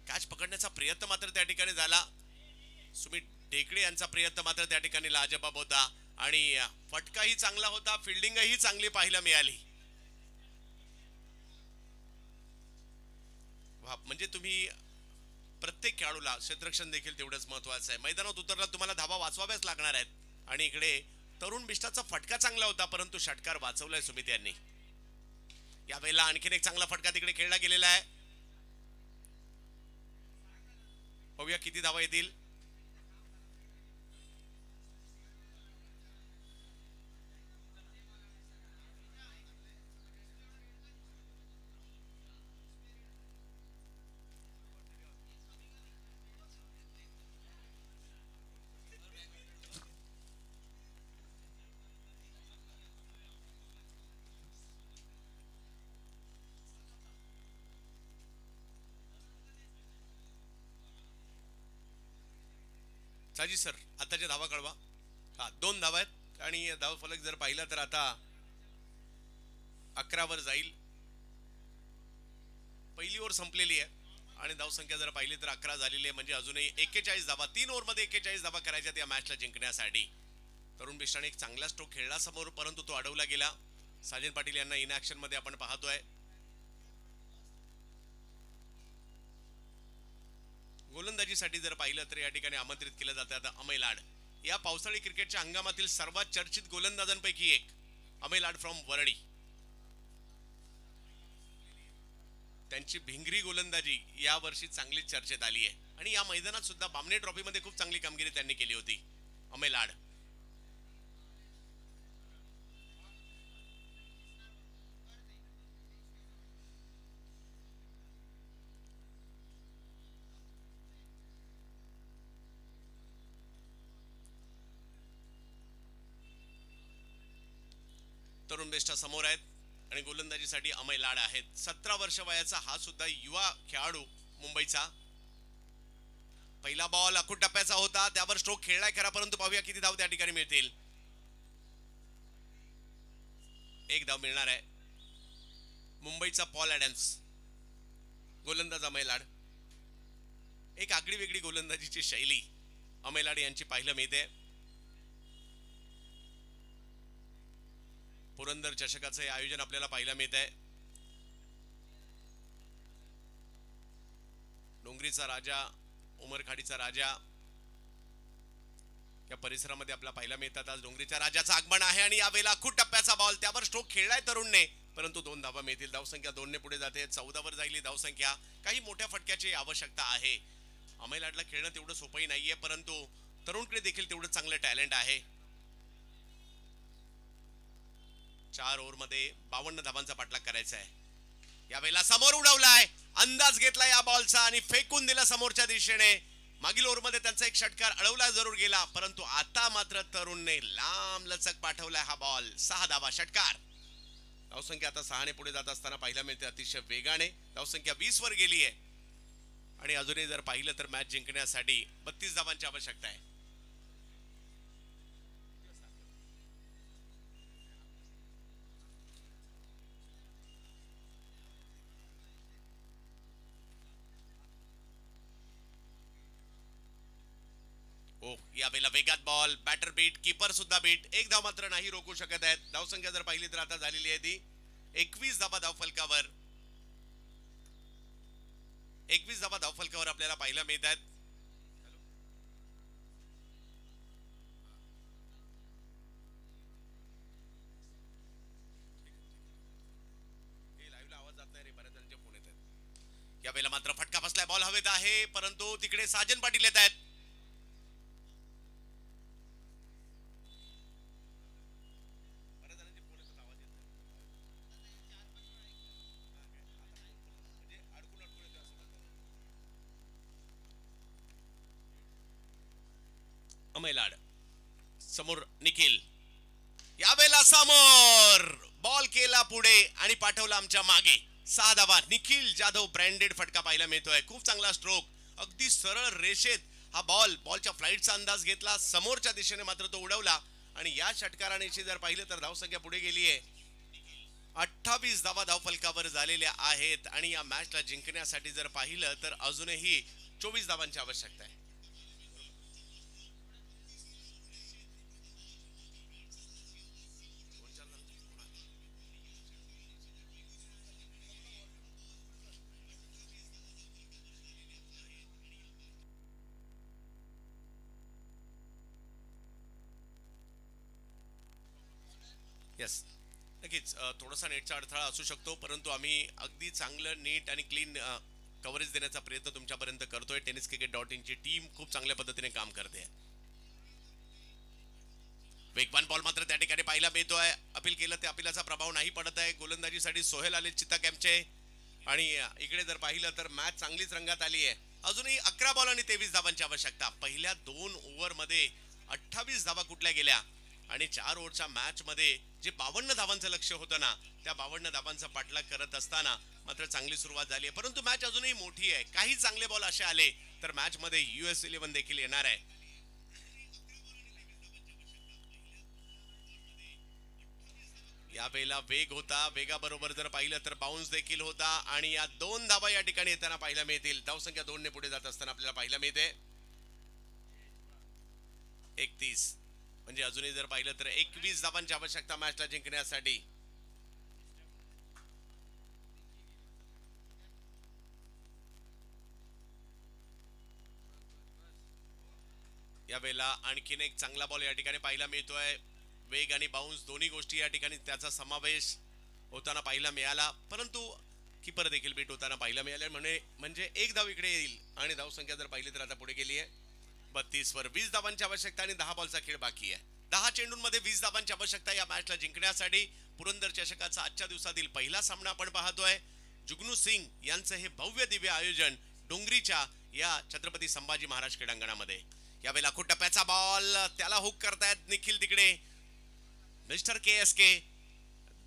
कॅच पकडण्याचा प्रयत्न मात्र त्या ठिकाणी झाला. सुमित ढेकळे यांचा प्रयत्न मात्र त्या ठिकाणी लाजबाब होता आणि फटकाही चांगला होता, फिल्डिंगही चांगली पाहायला मिळाली. म्हणजे तुम्ही प्रत्येक खेळाडूला क्षेत्ररक्षण देखील तेवढंच महत्वाचं आहे. मैदानात उतरला तुम्हाला धावा वाचवाव्याच लागणार आहेत. आणि इकडे तरुण बिष्टाचा फटका चांगला होता, परंतु षटकार वाचवलाय सुमित यांनी. यावेळेला आणखीन एक चांगला फटका तिकडे खेळला गेलेला आहे. बघूया किती धावा येतील. साजी सर, आताच्या धावा कळवा. हा, 2 धावा आहेत आणि धाव फलक जर पाहिला तर आता 11 वर जाईल. पहिली ओव्हर संपलेली आहे आणि धावसंख्या जर पाहिली तर 11 झालेली आहे. म्हणजे अजूनही 41 धावा, 3 ओव्हर मध्ये 41 धावा करायच्यात या मॅचला जिंकण्यासाठी. तरुण बिष्टाने एक चांगला स्ट्रोक खेळला समोर, परंतु तो अडवला गेला. साजन पाटील यांना इन ऍक्शन मध्ये आपण पाहतोय. गोलंदाजीसाठी जर पाहिलं तर या ठिकाणी आमंत्रित केलं जातं आता अमय लाड. या पावसाळी क्रिकेटच्या हंगामातील सर्वात चर्चित गोलंदाजांपैकी एक अमय लाड फ्रॉम वरळी. त्यांची भिंगरी गोलंदाजी या वर्षी चांगली चर्चेत आली आहे आणि या मैदानात सुद्धा बामणे ट्रॉफी मध्ये खूप चांगली कामगिरी त्यांनी केली होती. अमय लाड तरुण बेस्टा समोर आहेत आणि गोलंदाजीसाठी अमय लाड आहेत. 17 वर्ष वयाचा हा सुद्धा युवा खेळाडू मुंबईचा. पहिला बॉल अखूट टप्प्याचा होता, त्यावर स्ट्रोक खेळलाय खरा, परंतु पाहूया किती धाव त्या ठिकाणी मिळतील. 1 धाव मिळणार आहे. मुंबईचा पॉल ॲडम्स, गोलंदाज अमय लाड. एक आगळी वेगळी गोलंदाजीची शैली अमय लाड यांची पाहायला मिळते. पुरंदर चषकाचं हे आयोजन आपल्याला पाहायला मिळत आहे. डोंगरीचा राजा, उमरखाडीचा राजा या परिसरामध्ये आपल्याला पाहायला मिळतात. आज डोंगरीच्या राजाचं आगमन आहे आणि यावेळेला अखूट टप्प्याचा बॉल, त्यावर स्ट्रोक खेळलाय तरुणने, परंतु 2 धावा मिळतील. धावसंख्या 2 ने पुढे जाते. 14 वर जाईल धावसंख्या. काही मोठ्या फटक्याची आवश्यकता आहे. अमय लाडला खेळणं तेवढं सोपंही नाहीये, परंतु तरुणकडे देखील तेवढं चांगलं टॅलेंट आहे. 4 ओव्हरमध्ये 52 धावांचा पाठलाग करायचा आहे. यावेळेला समोर उडवलाय, अंदाज घेतला या बॉलचा आणि फेकून दिला समोरच्या दिशेने. मागील ओव्हरमध्ये त्यांचा एक षटकार अडवला जरूर गेला, परंतु आता मात्र तरुणने लांब लचक पाठवलाय हा बॉल. 6 धावा, षटकार. धावसंख्या आता 6 ने पुढे जात असताना पाहायला मिळते अतिशय वेगाने. धावसंख्या 20 वर गेली आहे आणि अजूनही जर पाहिलं तर मॅच जिंकण्यासाठी 32 धावांची आवश्यकता आहे. ओ यावेळेला वेगात बॉल, बॅटर बीट, कीपर सुद्धा बीट. एक धाव मात्र नाही रोखू शकत आहेत. धावसंख्या जर पाहिली तर आता झालेली आहे ती 21 धावा धावफलकावर. 21 धावा धावफलकावर आपल्याला पाहायला मिळत आहेत. यावेळेला मात्र फटका बसलाय, बॉल हवेत आहे, परंतु तिकडे साजन पाटील येत आहेत. अमेलाड समोर निखिल, यावेळेला समोर बॉल केला पुढे आणि पाठवला आमच्या मागे. 6 धावा. निखिल जाधव ब्रँडेड फटका पाहायला मिळतोय. खूप चांगला स्ट्रोक, अगदी सरळ रेषेत हा बॉलच्या फ्लाईटचा अंदाज घेतला, समोरच्या दिशेने मात्र तो उडवला आणि या षटकाराने जर पाहिलं तर धावसंख्या पुढे गेली आहे. 28 धावा धावफलकावर झालेल्या आहेत आणि या मॅचला जिंकण्यासाठी जर पाहिलं तर अजूनही 24 धावांची आवश्यकता आहे. यस, नक्कीच थोडासा नेटचा अडथळा असू शकतो, परंतु आम्ही अगदी चांगलं नीट आणि क्लीन कव्हरेज देण्याचा प्रयत्न तुमच्यापर्यंत करतोय. tenniscricket.in ची टीम खूप चांगल्या पद्धतीने काम करते. वेगवान बॉल मात्र त्या ठिकाणी पाहायला मिळतोय. अपील केलं ते अपिलाचा प्रभाव नाही पडत आहे. गोलंदाजीसाठी सोहेल आले चित्ता कॅम्पचे आणि इकडे जर पाहिलं तर मॅच चांगलीच रंगात आली आहे. अजूनही 11 बॉल आणि 23 धावांची आवश्यकता. पहिल्या 2 ओव्हरमध्ये 28 धावा कुठल्या गेल्या आणि 4 ओव्हरच्या मॅच मध्ये जे 52 धावांचं लक्ष होतं ना, त्या 52 धावांचा पाठलाग करत असताना मात्र चांगली सुरुवात झाली आहे. परंतु मॅच अजूनही मोठी आहे. काही चांगले बॉल असे आले तर मॅच मध्ये US11 देखील येणार आहे. यावेळेला वेग होता, वेगाबरोबर जर पाहिलं तर बाउन्स देखील होता आणि या 2 धावा या ठिकाणी येताना पाहायला मिळतील. धावसंख्या 2 ने पुढे जात असताना आपल्याला पाहायला मिळते 31. म्हणजे अजूनही जर पाहिलं तर 21 धावांची आवश्यकता मॅचला जिंकण्यासाठी. यावेळेला आणखीन एक चांगला बॉल या ठिकाणी पाहायला मिळतोय. वेग आणि बाउन्स दोन्ही गोष्टी या ठिकाणी त्याचा समावेश होताना पाहायला मिळाला, परंतु कीपर देखील बीट होताना पाहायला मिळाले. म्हणजे एक धाव इकडे येईल आणि धावसंख्या जर पाहिली तर आता पुढे गेली आहे 32 वर. 20 धावांची आवश्यकता आणि 10 बॉलचा खेळ बाकी आहे. 10 चेंडूंमध्ये 20 धावांची आवश्यकता या मॅचला जिंकण्यासाठी. पुरंदर चषकाचा आजच्या दिवसातील पहिला सामना आपण पाहतोय. जुगनू सिंग यांचं हे भव्य दिव्य आयोजन डोंगरीच्या या छत्रपती संभाजी महाराज क्रीडांगणामध्ये. यावेळेला खूप टप्प्याचा बॉल, त्याला हुक करतायत निखिल तिकडे. मिस्टर KSK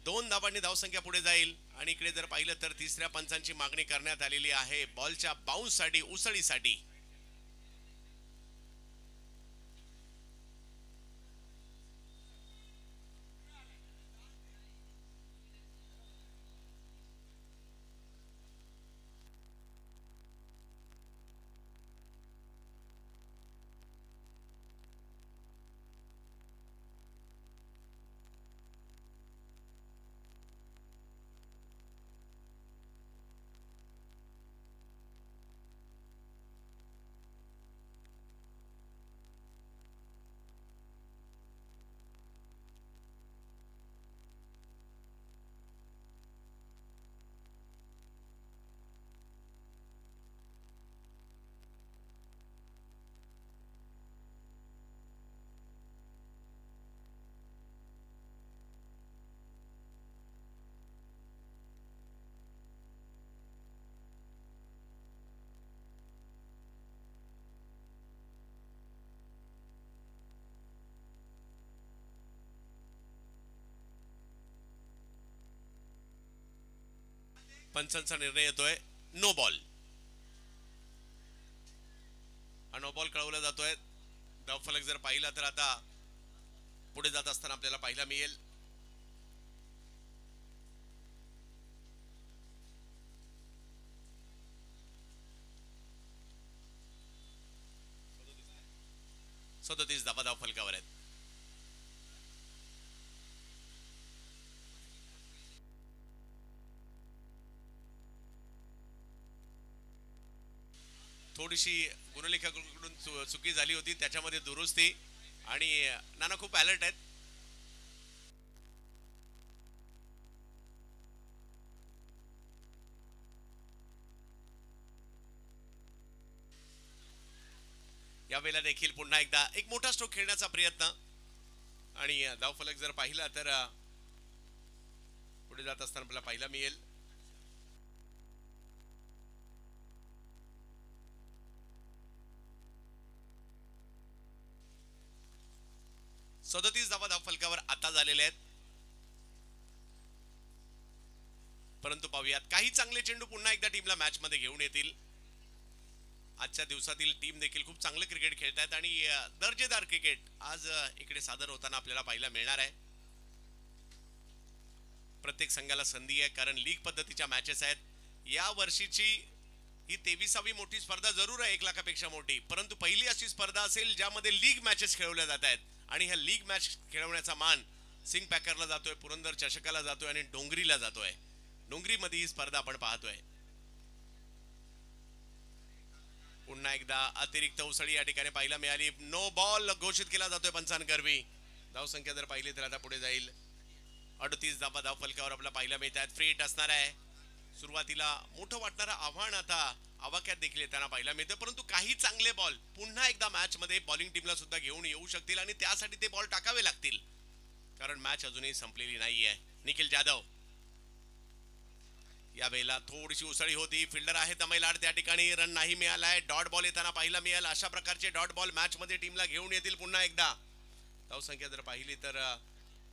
2 धावांनी धावसंख्या पुढे जाईल आणि इकडे जर पाहिलं तर तिसऱ्या पंचांची मागणी करण्यात आलेली आहे बॉलच्या बाउन्ससाठी, उसळीसाठी. पंचांचा निर्णय येतोय नो बॉल. हा नो बॉल कळवला जातोय. धावफलक जर पाहिला तर आता पुढे जात असताना आपल्याला पाहायला मिळेल सदोतीस धावा धावफलकावर आहेत. थोडीशी गुणलेखाकडून चुकी झाली होती, त्याच्यामध्ये दुरुस्ती. आणि नाना खूप अलर्ट आहेत. यावेळेला देखील पुन्हा एकदा एक मोठा स्ट्रोक खेळण्याचा प्रयत्न. आणि धावफलक जर पाहिला तर पुढे जात असताना आपल्याला पाहायला मिळेल सदोतीस धावा धावफलकावर आता झालेले आहेत. परंतु पाहूयात काही चांगले चेंडू पुन्हा एकदा टीमला मॅच मध्ये घेऊन येतील. आजच्या दिवसातील टीम देखील खूप चांगलं क्रिकेट खेळतात आणि दर्जेदार क्रिकेट आज इकडे सादर होताना आपल्याला पाहायला मिळणार आहे. प्रत्येक संघाला संधी आहे, कारण लीग पद्धतीच्या मॅचेस आहेत. या वर्षीची ही 23वी मोठी स्पर्धा जरूर आहे, 1 लाखापेक्षा मोठी, परंतु पहिली अशी स्पर्धा असेल ज्यामध्ये लीग मॅचेस खेळवल्या जात आहेत. आणि ह्या लीग मॅच खेळवण्याचा मान सिंग पॅकरला जातोय, पुरंदर चषकाला जातोय आणि डोंगरीला जातोय. डोंगरीमध्ये ही स्पर्धा आपण पाहतोय. पुन्हा एकदा अतिरिक्त उसळी या ठिकाणी पाहायला मिळाली. नो बॉल घोषित केला जातोय पंचांकरवी. धावसंख्या जर पाहिली तर आता पुढे जाईल 38 धावा धावफलकावर आपल्याला पाहायला मिळतात. फ्री हिट असणार आहे. सुरुवातीला मोठं वाटणारं आव्हान आता आवाक्यात देखील येताना पाहायला मिळतं, परंतु काही चांगले बॉल पुन्हा एकदा मॅच मध्ये बॉलिंग टीमला सुद्धा घेऊन येऊ शकतील आणि त्यासाठी ते बॉल टाकावे लागतील, कारण मॅच अजूनही संपलेली नाहीये. निखिल जाधव यावेळेला थोडीशी उसळी होती. फिल्डर आहे तमिळनाड, त्या ठिकाणी रन नाही मिळालाय. डॉट बॉल येताना पाहायला मिळाला. अशा प्रकारचे डॉट बॉल मॅच मध्ये टीमला घेऊन येतील पुन्हा एकदा. धावसंख्या जर पाहिली तर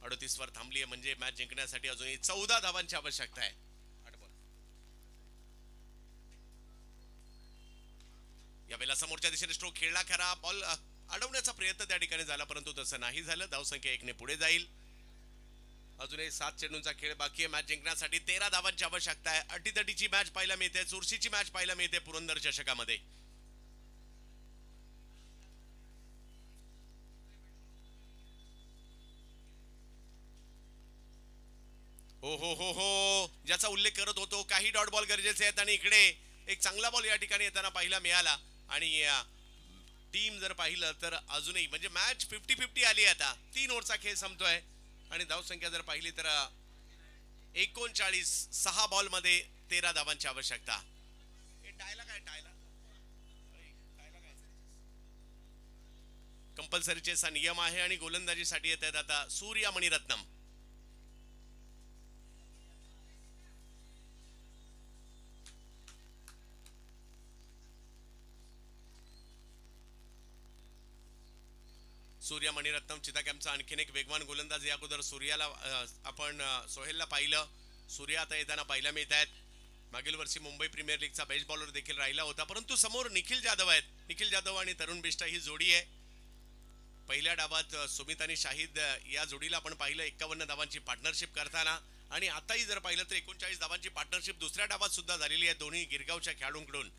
38 वर थांबली आहे, म्हणजे मॅच जिंकण्यासाठी अजूनही 14 धावांची आवश्यकता आहे. यावेळेला समोरच्या दिशेने स्ट्रोक खेळला खरा, बॉल अडवण्याचा प्रयत्न त्या ठिकाणी झाला, परंतु तसं नाही झालं. धावसंख्या 1 ने पुढे जाईल. अजूनही 7 चेंडूंचा खेळ बाकी आहे मॅच जिंकण्यासाठी. 13 धावांची आवश्यकता आहे. अटीतटीची मॅच पाहायला मिळते, चुरशीची मॅच पाहायला मिळते पुरंदर चषकामध्ये. हो हो हो हो, ज्याचा उल्लेख करत होतो, काही डॉट बॉल गरजेचे आहेत आणि इकडे एक चांगला बॉल या ठिकाणी येताना पाहायला मिळाला. आणि टीम जर पाहिलं तर अजूनही म्हणजे मॅच 50-50 आली. आता 3 ओव्हरचा खेळ संपतोय आणि धावसंख्या जर पाहिली तर 39, 6 बॉल मध्ये 13 धावांची आवश्यकता. कंपल्सरी चेस हा नियम आहे आणि गोलंदाजीसाठी येत आहेत आता सूर्या मणिरत्नम. सूर्या मणिरत्नम चिता कॅम्पचा आणखीन एक वेगवान गोलंदाज. या अगोदर सूर्याला आपण सोहेलला पाहिलं. सूर्या आता येताना पाहायला मिळत आहेत. मागील वर्षी मुंबई प्रीमियर लीगचा बेस्ट बॉलर देखील राहिला होता, परंतु समोर निखिल जाधव आहेत. निखिल जाधव आणि तरुण बिष्टा ही जोडी आहे. पहिल्या डावात सुमित आणि शाहिद या जोडीला आपण पाहिलं 51 धावांची पार्टनरशिप करताना, आणि आताही जर पाहिलं तर 39 धावांची पार्टनरशिप दुसऱ्या डावात सुद्धा झालेली आहे दोन्ही गिरगावच्या खेळाडूंकडून.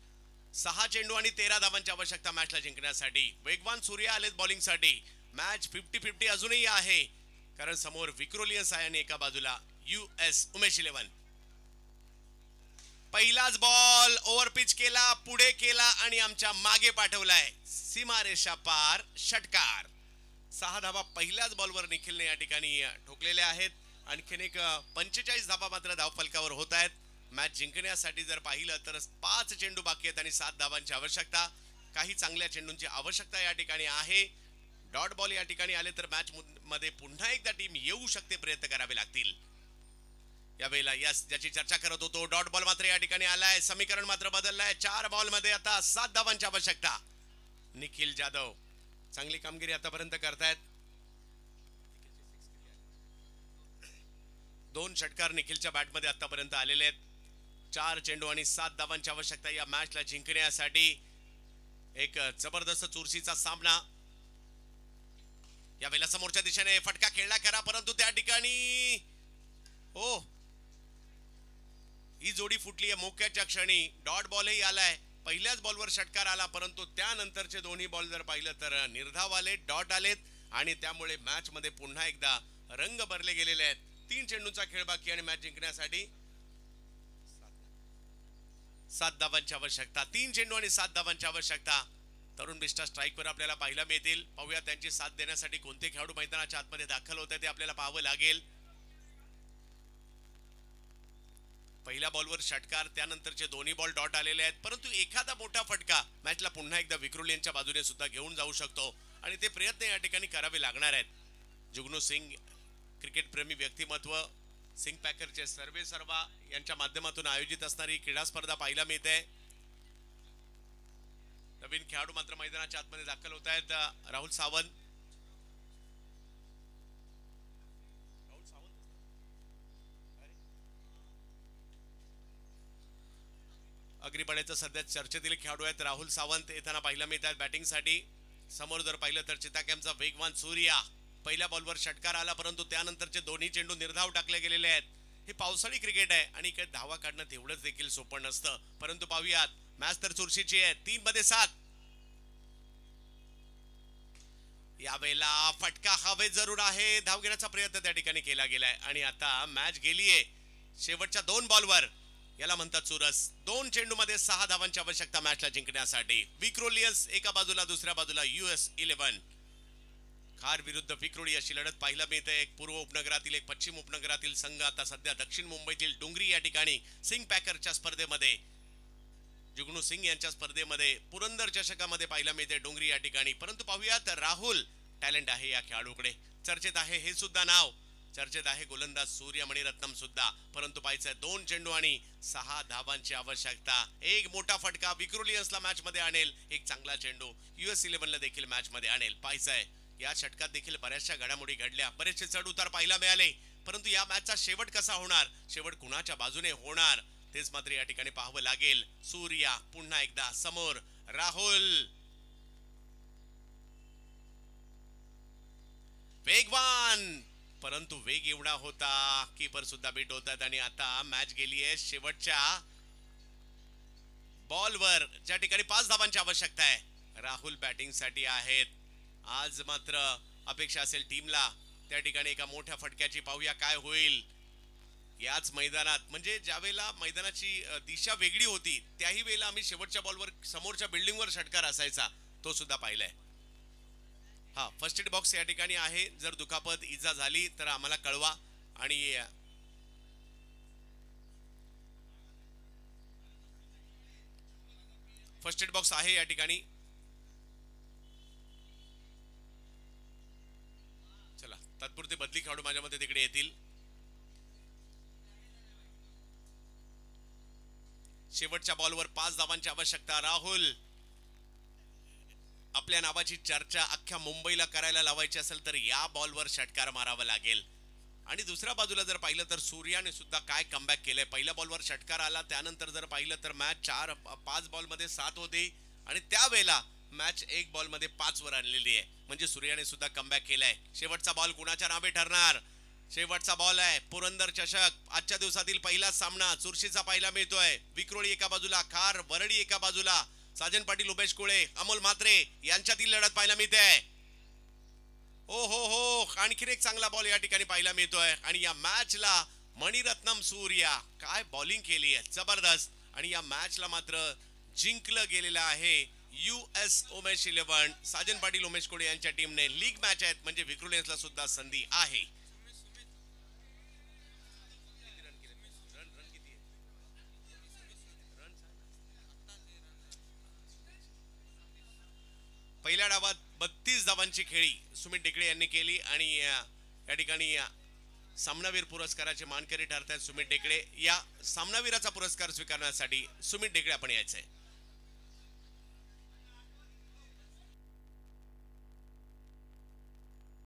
6 चेंडू आणि 13 धावांची आवश्यकता मॅचला जिंकण्यासाठी. वेगवान सूर्या आलेत बॉलिंगसाठी. मॅच 50-50 अजूनही आहे, कारण समोर विक्रोलियन्स आहे आणि एका बाजूला US उमेश 11. पहिलाच बॉल ओव्हर पिच केला, पुढे केला आणि आमच्या मागे पाठवलाय. सीमारेषा पार षटकार. 6 धावा पहिल्याच बॉलवर निखिलने या ठिकाणी ठोकलेल्या आहेत. आणखीन एक 45 धावा मात्र धावफलकावर होत आहेत. मॅच जिंकण्यासाठी जर पाहिलं तर 5 चेंडू बाकी आहेत आणि 7 धावांची आवश्यकता. काही चांगल्या चेंडूंची आवश्यकता या ठिकाणी आहे. डॉट बॉल या ठिकाणी आले तर मॅच मध्ये पुन्हा एकदा टीम येऊ शकते, प्रयत्न करावे लागतील. यावेळेला यस ज्याची चर्चा करत होतो, डॉट बॉल मात्र या ठिकाणी आलाय. समीकरण मात्र बदललाय. 4 बॉल मध्ये आता 7 धावांची आवश्यकता. निखिल जाधव चांगली कामगिरी आतापर्यंत करतायत. 2 षटकार निखिलच्या बॅटमध्ये आतापर्यंत आलेले आहेत. 4 चेंडू आणि 7 धावांची आवश्यकता या मॅचला जिंकण्यासाठी. एक जबरदस्त चुरशीचा सामना. यावेळेला समोरच्या दिशेने फटका खेळला करा, परंतु त्या ठिकाणी हो ही जोडी फुटली आहे मोक्याच्या क्षणी. डॉट बॉलही आलाय, पहिल्याच बॉलवर षटकार आला, परंतु त्यानंतरचे दोन्ही बॉल जर पाहिलं तर निर्धाव आले, डॉट आलेत आणि त्यामुळे मॅच मध्ये पुन्हा एकदा रंग भरले गेलेले आहेत. 3 चेंडूंचा खेळ बाकी आणि मॅच जिंकण्यासाठी 7 धावांची आवश्यकता. 3 चेंडू आणि 7 धावांची आवश्यकता. तरुण बिस्टा स्ट्राईकवर आपल्याला पाहायला मिळतील. पाहूया त्यांची साथ देण्यासाठी कोणते खेळाडू मैदानाच्या आतमध्ये दाखल होत आहेत ते आपल्याला पाहावं लागेल. पहिल्या बॉलवर षटकार, त्यानंतरचे दोन्ही बॉल डॉट आलेले आहेत, परंतु एखादा मोठा फटका मॅचला पुन्हा एकदा विक्रोली यांच्या बाजूने सुद्धा घेऊन जाऊ शकतो आणि ते प्रयत्न या ठिकाणी करावे लागणार आहेत. जुगनू सिंग क्रिकेट प्रेमी व्यक्तिमत्व, सिंग पॅकरचे सर्वे सर्वा यांच्या माध्यमातून आयोजित असणारी क्रीडा स्पर्धा पाहायला मिळते. नवीन खेळाडू मात्र मैदानाच्या आतमध्ये दाखल होत आहेत. राहुल सावंत अग्निपडेचं सध्या चर्चेतील खेळाडू आहेत. राहुल सावंत येताना पाहायला मिळतात बॅटिंगसाठी. समोर जर पाहिलं तर चिताकॅमचा वेगवान सूर्या. पहिल्या बॉलवर षटकार आला, परंतु त्यानंतरचे दोन्ही चेंडू निर्धाव टाकले गेलेले आहेत. हे पावसाळी क्रिकेट आहे आणि काही धावा काढणं तेवढंच देखील सोपं नसतं, परंतु पाहूयात मॅच तर चुरशीची आहे. 3 मध्ये 7. यावेळेला फटका हवे जरूर आहे. धाव घेण्याचा प्रयत्न त्या ठिकाणी केला गेलाय आणि आता मॅच गेलीये शेवटच्या 2 बॉलवर. याला म्हणतात चुरस. 2 चेंडू मध्ये 6 धावांची आवश्यकता मॅचला जिंकण्यासाठी. विक्रोलियन्स एका बाजूला, दुसऱ्या बाजूला US11. खार विरुद्ध विक्रोळी अशी लढत पाहायला मिळते. एक पूर्व उपनगरातील, एक पश्चिम उपनगरातील संघ आता सध्या दक्षिण मुंबईतील डोंगरी या ठिकाणी सिंग पॅकरच्या स्पर्धेमध्ये, जुगनू सिंग यांच्या स्पर्धेमध्ये पुरंदर चषकामध्ये पाहायला मिळते डोंगरी या ठिकाणी. परंतु पाहूयात राहुल टॅलेंट आहे या खेळाडूकडे. चर्चेत आहे हे सुद्धा नाव, चर्चेत आहे गोलंदाज सूर्य मणिरत्नम सुद्धा. परंतु पाहायचंय 2 चेंडू आणि 6 धावांची आवश्यकता. एक मोठा फटका विक्रोलियन्सला मॅच मध्ये आणेल, एक चांगला चेंडू US11 ला देखील मॅच मध्ये आणेल. पाहायचंय या षटकात देखील बऱ्याचशा घडामोडी घडल्या, बरेचसे चढ उतार पाहायला मिळाले, परंतु या मॅचचा शेवट कसा होणार, शेवट कुणाच्या बाजूने होणार तेच मात्र या ठिकाणी पाहावं लागेल. सूर्या पुन्हा एकदा समोर, राहुल वेगवान, परंतु वेग एवढा होता कीपर सुद्धा बीट होतात आणि आता मॅच गेली आहे शेवटच्या बॉलवर, ज्या ठिकाणी 5 धावांची आवश्यकता आहे. राहुल बॅटिंग साठी आहेत. आज मात्र अपेक्षा असेल टीमला त्या ठिकाणी एका मोठ्या फटक्याची. पाहूया काय होईल याच मैदानात. म्हणजे ज्यावेळेला मैदानाची दिशा वेगळी होती त्याही वेळेला आम्ही शेवटच्या बॉलवर समोरच्या बिल्डिंगवर षटकार असायचा, तो सुद्धा पाहिलाय. हा फर्स्ट एड बॉक्स या ठिकाणी आहे. जर दुखापत इजा झाली तर आम्हाला कळवा. आणि फर्स्ट एड बॉक्स आहे या ठिकाणी. चला तात्पुरते बदली खेळाडू माझ्या मते तिकडे येतील. शेवटच्या बॉलवर 5 धावांची आवश्यकता. राहुल, आपल्या नावाची चर्चा अख्ख्या मुंबईला करायला लावायची असेल तर या बॉलवर षटकार मारावा लागेल. आणि दुसऱ्या बाजूला जर पाहिलं तर सूर्याने सुद्धा काय कमबॅक केलंय. पहिल्या बॉलवर षटकार आला, त्यानंतर जर पाहिलं तर मॅच 5 बॉल मध्ये 7 होती आणि त्यावेळेला मॅच 1 बॉल मध्ये 5 वर आणलेली आहे. म्हणजे सूर्याने सुद्धा कमबॅक केलाय. शेवटचा बॉल कुणाच्या नावे ठरणार, शेवटचा बॉल आहे. पुरंदर चषक आजच्या दिवसातील पहिला सामना चुरशीचा पाहायला मिळतोय. विक्रोळी एका बाजूला, खार वरडी एका बाजूला, साजन पाटील, उमेश कोळे, अमोल म्हात्रे यांच्यातील लढत पाहायला मिळते. ओ हो हो, आणखीन एक चांगला बॉल या ठिकाणी पाहायला मिळतोय आणि या मॅचला मणिरत्नम सूर्या काय बॉलिंग केली आहे, जबरदस्त. आणि या मॅचला मात्र जिंकलं गेलेलं आहे US11. साजन पाटील, उमेश कोळे यांच्या टीमने. लीग मॅच आहेत म्हणजे विक्रोलियन्सला सुद्धा संधी आहे. पहिल्या डावात 32 धावांची खेळी सुमित डेकडे यांनी केली आणि या ठिकाणी सामनावीर पुरस्काराचे मानकरी ठरतात सुमित डेकडे. या सामनावीराचा पुरस्कार स्वीकारण्यासाठी सुमित डेकडे आपण यायचंय.